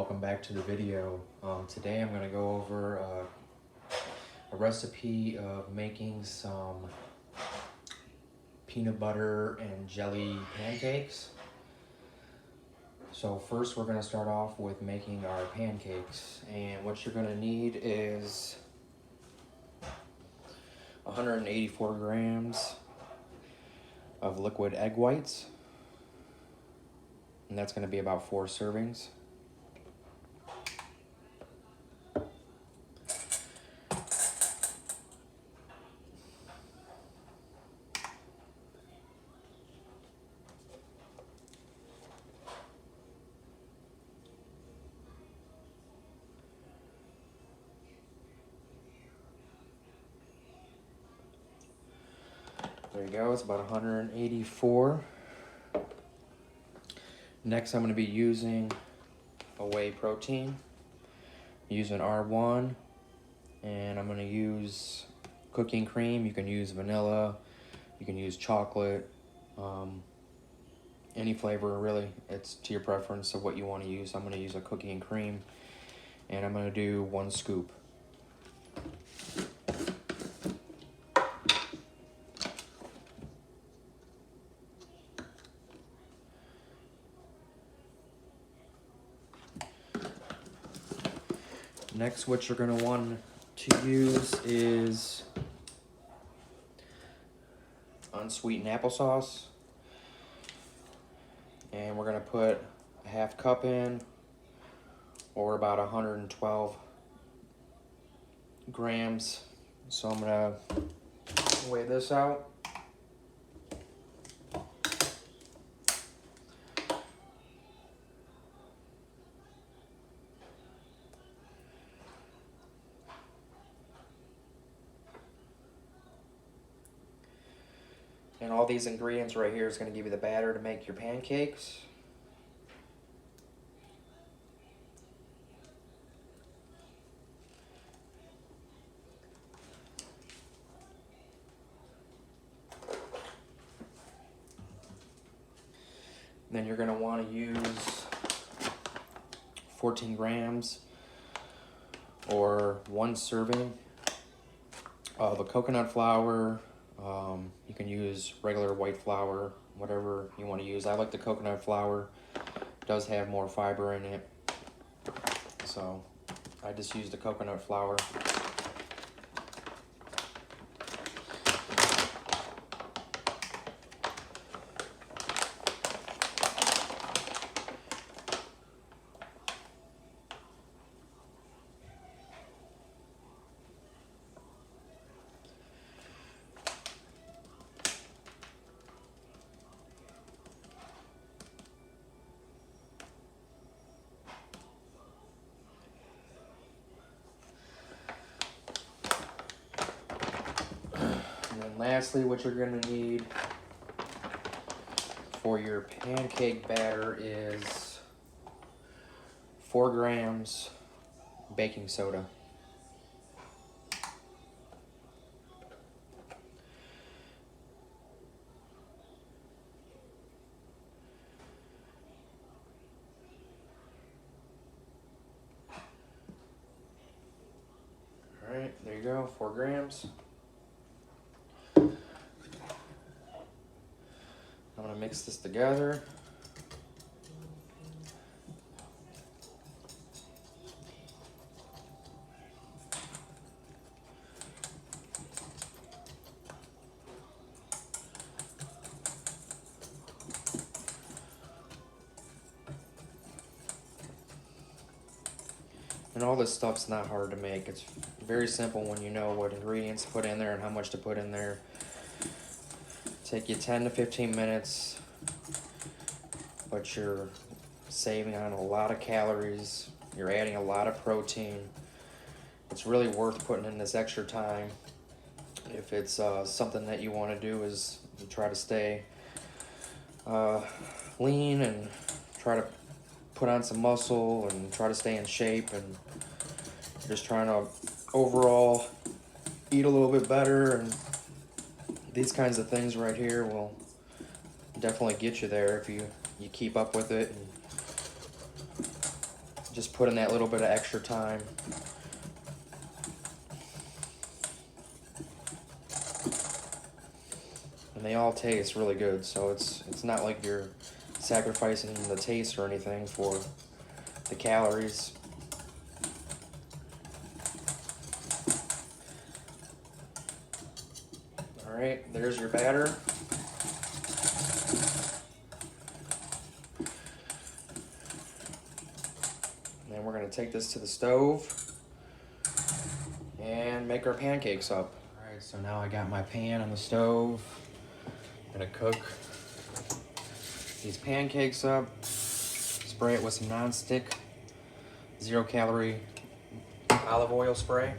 welcome back to the video. Today I'm going to go over a recipe of making some peanut butter and jelly pancakes. So first we're going to start off with making our pancakes, and what you're going to need is 184 grams of liquid egg whites, and that's going to be about 4 servings. There you go, it's about 184. Next I'm going to be using a whey protein, using R1, and I'm going to use cooking cream. You can use vanilla, you can use chocolate, any flavor really. It's to your preference of what you want to use. I'm going to use a cooking cream, and I'm going to do 1 scoop. Next, what you're going to want to use is unsweetened applesauce. And we're going to put a half cup in, or about 112 grams. So I'm going to weigh this out. And all these ingredients right here is going to give you the batter to make your pancakes. Then you're going to want to use 14 grams or 1 serving of a coconut flour. You can use regular white flour, whatever you want to use. I like the coconut flour. It does have more fiber in it, so I just use the coconut flour. And then lastly, what you're going to need for your pancake batter is 4 grams baking soda. All right, there you go, 4 grams. I'm going to mix this together. And all this stuff's not hard to make. It's very simple when you know what ingredients to put in there and how much to put in there. Take you 10 to 15 minutes, but you're saving on a lot of calories. You're adding a lot of protein. It's really worth putting in this extra time. If it's something that you want to do, is you try to stay lean and try to put on some muscle and try to stay in shape, and just trying to overall eat a little bit better, and these kinds of things right here will definitely get you there if you keep up with it and Just put in that little bit of extra time. And they all taste really good, so it's not like you're sacrificing the taste or anything for the calories. All right, there's your batter. And then we're gonna take this to the stove and make our pancakes up. All right, so now I got my pan on the stove. I'm gonna cook these pancakes up, spray it with some non-stick, 0-calorie olive oil spray.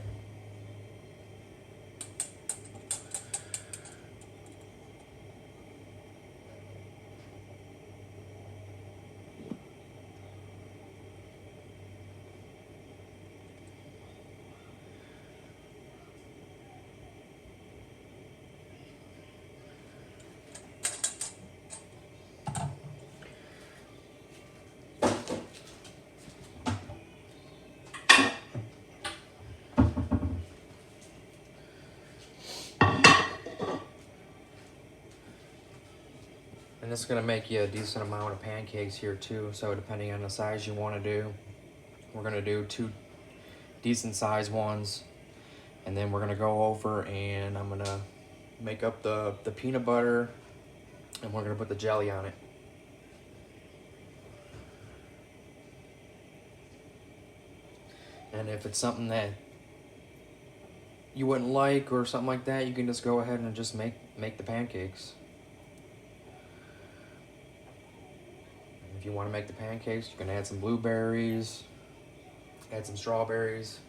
And this is gonna make you a decent amount of pancakes here too. So depending on the size you wanna do, we're gonna do 2 decent sized ones. And then we're gonna go over and I'm gonna make up the peanut butter and we're gonna put the jelly on it. And if it's something that you wouldn't like or something like that, you can just go ahead and just make the pancakes. If you want to make the pancakes, you can add some blueberries, add some strawberries.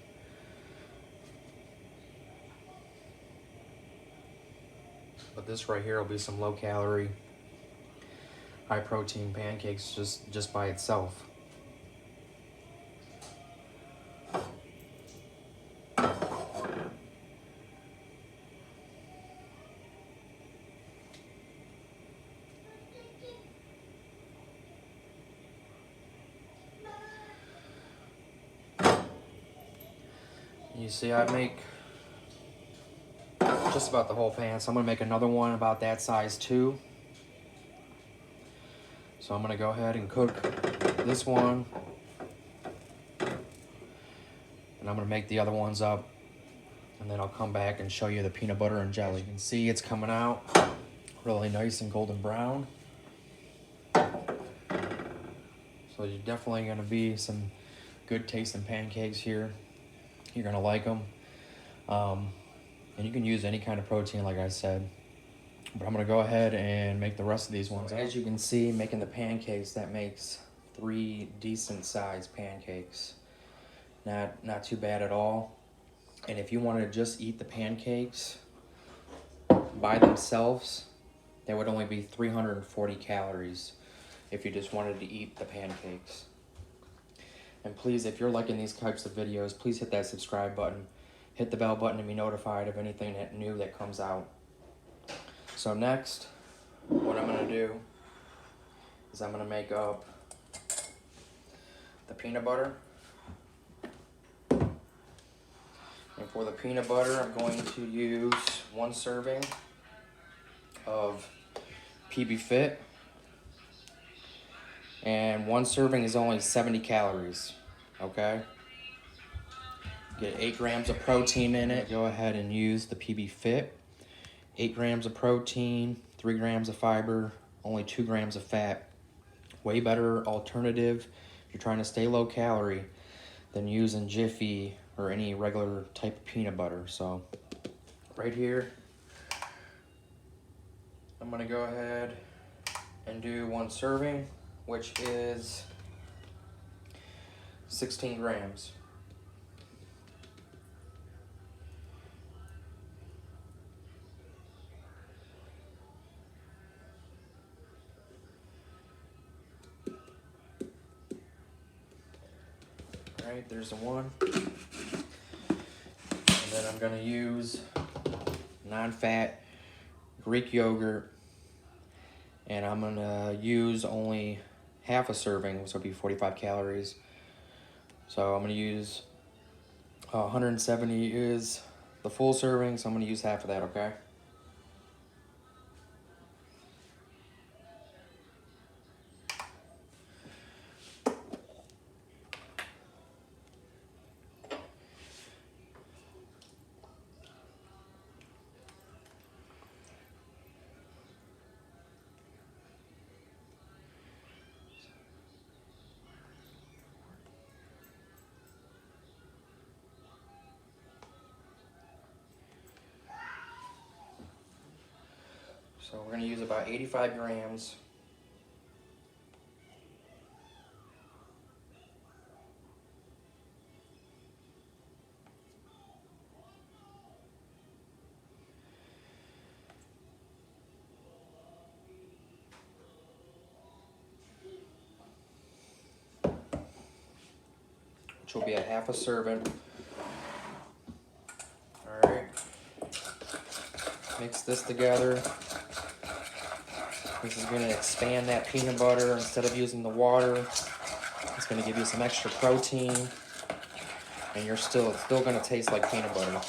But this right here will be some low-calorie, high-protein pancakes just by itself. You see, I make just about the whole pan, so I'm gonna make another one about that size too. So I'm gonna go ahead and cook this one, and I'm gonna make the other ones up, and then I'll come back and show you the peanut butter and jelly. You can see it's coming out really nice and golden brown. So you're definitely gonna be some good tasting pancakes here. You're gonna like them. And you can use any kind of protein, like I said. But I'm gonna go ahead and make the rest of these ones. As you can see, making the pancakes, that makes 3 decent sized pancakes. Not too bad at all. And if you want to just eat the pancakes by themselves, that would only be 340 calories if you just wanted to eat the pancakes. And please, if you're liking these types of videos, please hit that subscribe button. Hit the bell button to be notified of anything new that comes out. So next, what I'm gonna do is I'm gonna make up the peanut butter. And for the peanut butter, I'm going to use 1 serving of PB Fit. And 1 serving is only 70 calories, okay? Get 8 grams of protein in it. Go ahead and use the PB Fit. 8 grams of protein, 3 grams of fiber, only 2 grams of fat. Way better alternative if you're trying to stay low calorie than using Jiffy or any regular type of peanut butter. So right here, I'm gonna go ahead and do 1 serving, which is 16 grams. All right, there's the 1. And then I'm gonna use non-fat Greek yogurt, and I'm gonna use only half a serving, so it'll be 45 calories So I'm going to use 170 is the full serving, so I'm going to use half of that, okay? So we're going to use about 85 grams. Which will be a half a serving. Alright. Mix this together. This is going to expand that peanut butter instead of using the water. It's going to give you some extra protein. And it's still going to taste like peanut butter.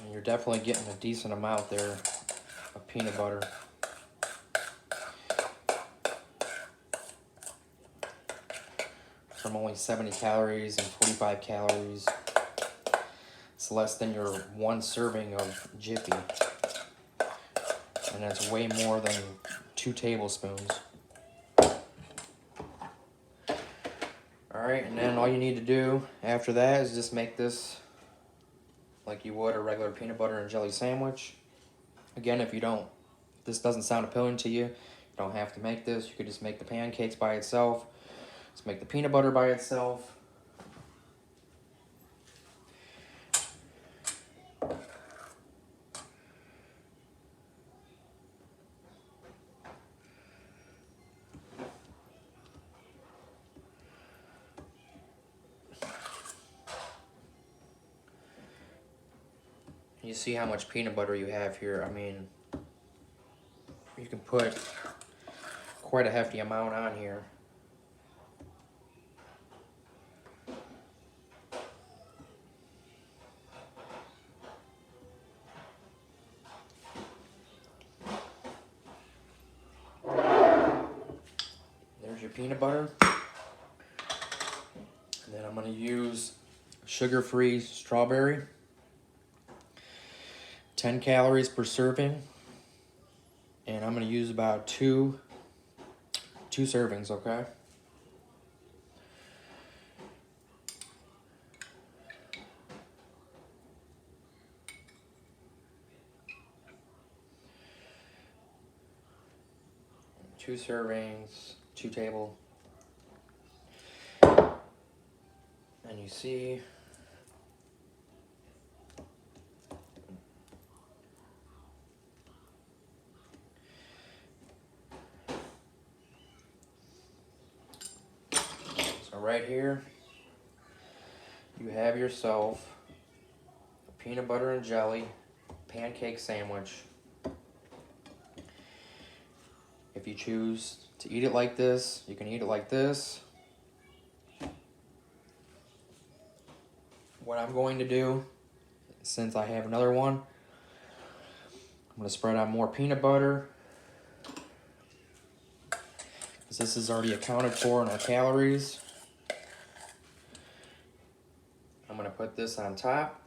And you're definitely getting a decent amount there of peanut butter. From only 70 calories and 45 calories. It's less than your one serving of Jiffy. And that's way more than 2 tablespoons. Alright, and then all you need to do after that is just make this like you would a regular peanut butter and jelly sandwich. Again, if this doesn't sound appealing to you, you don't have to make this. You could just make the pancakes by itself. Let's make the peanut butter by itself. You see how much peanut butter you have here. I mean, you can put quite a hefty amount on here. There's your peanut butter. And then I'm going to use sugar-free strawberry. 10 calories per serving. And I'm going to use about two servings, okay? Two servings, 2 tablespoons. And you see so right here you have yourself a peanut butter and jelly pancake sandwich. If you choose to eat it like this, you can eat it like this. What I'm going to do, since I have another one, I'm going to spread on more peanut butter, because this is already accounted for in our calories. I'm going to put this on top.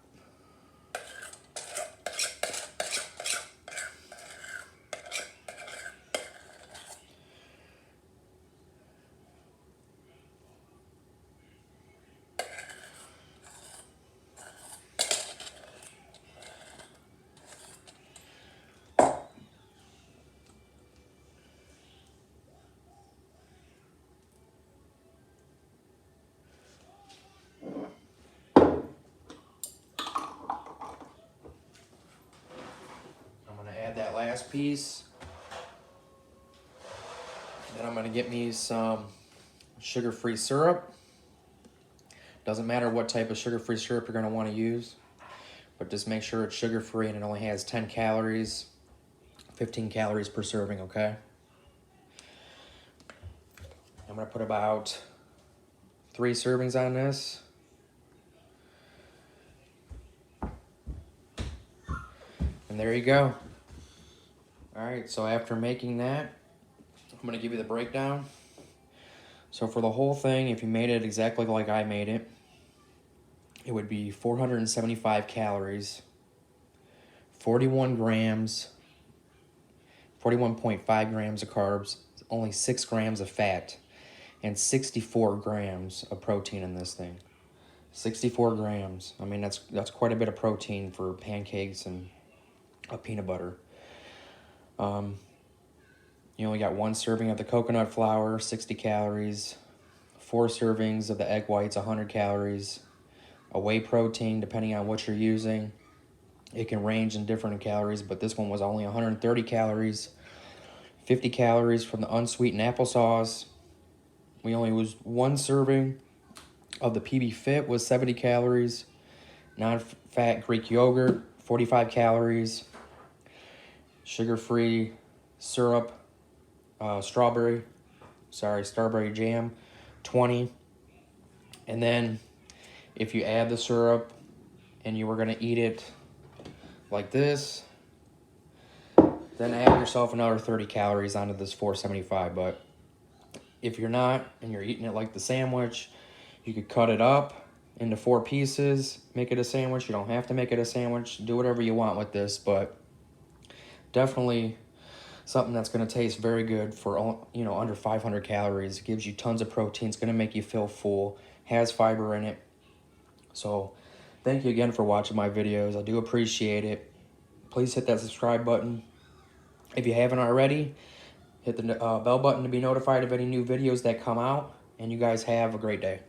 last piece. Then I'm gonna get me some sugar-free syrup. Doesn't matter what type of sugar-free syrup you're gonna wanna use, but just make sure it's sugar-free and it only has 10 calories, 15 calories per serving, okay? I'm gonna put about 3 servings on this. And there you go. All right, so after making that, I'm gonna give you the breakdown. So for the whole thing, if you made it exactly like I made it, it would be 475 calories, 41 grams, 41.5 grams of carbs, only 6 grams of fat, and 64 grams of protein in this thing. 64 grams. I mean, that's quite a bit of protein for pancakes and a peanut butter. You only got 1 serving of the coconut flour, 60 calories, 4 servings of the egg whites, 100 calories, a whey protein, depending on what you're using. It can range in different calories, but this one was only 130 calories, 50 calories from the unsweetened applesauce. We only used 1 serving of the PB Fit was 70 calories, non-fat Greek yogurt, 45 calories, sugar-free syrup, strawberry jam, 20. And then if you add the syrup and you were gonna eat it like this, then add yourself another 30 calories onto this 475. But if you're not and you're eating it like the sandwich, you could cut it up into 4 pieces, make it a sandwich. You don't have to make it a sandwich. Do whatever you want with this, but definitely something that's going to taste very good for, you know, under 500 calories. It gives you tons of protein. It's going to make you feel full. Has fiber in it. So thank you again for watching my videos. I do appreciate it. Please hit that subscribe button. If you haven't already, hit the bell button to be notified of any new videos that come out. And you guys have a great day.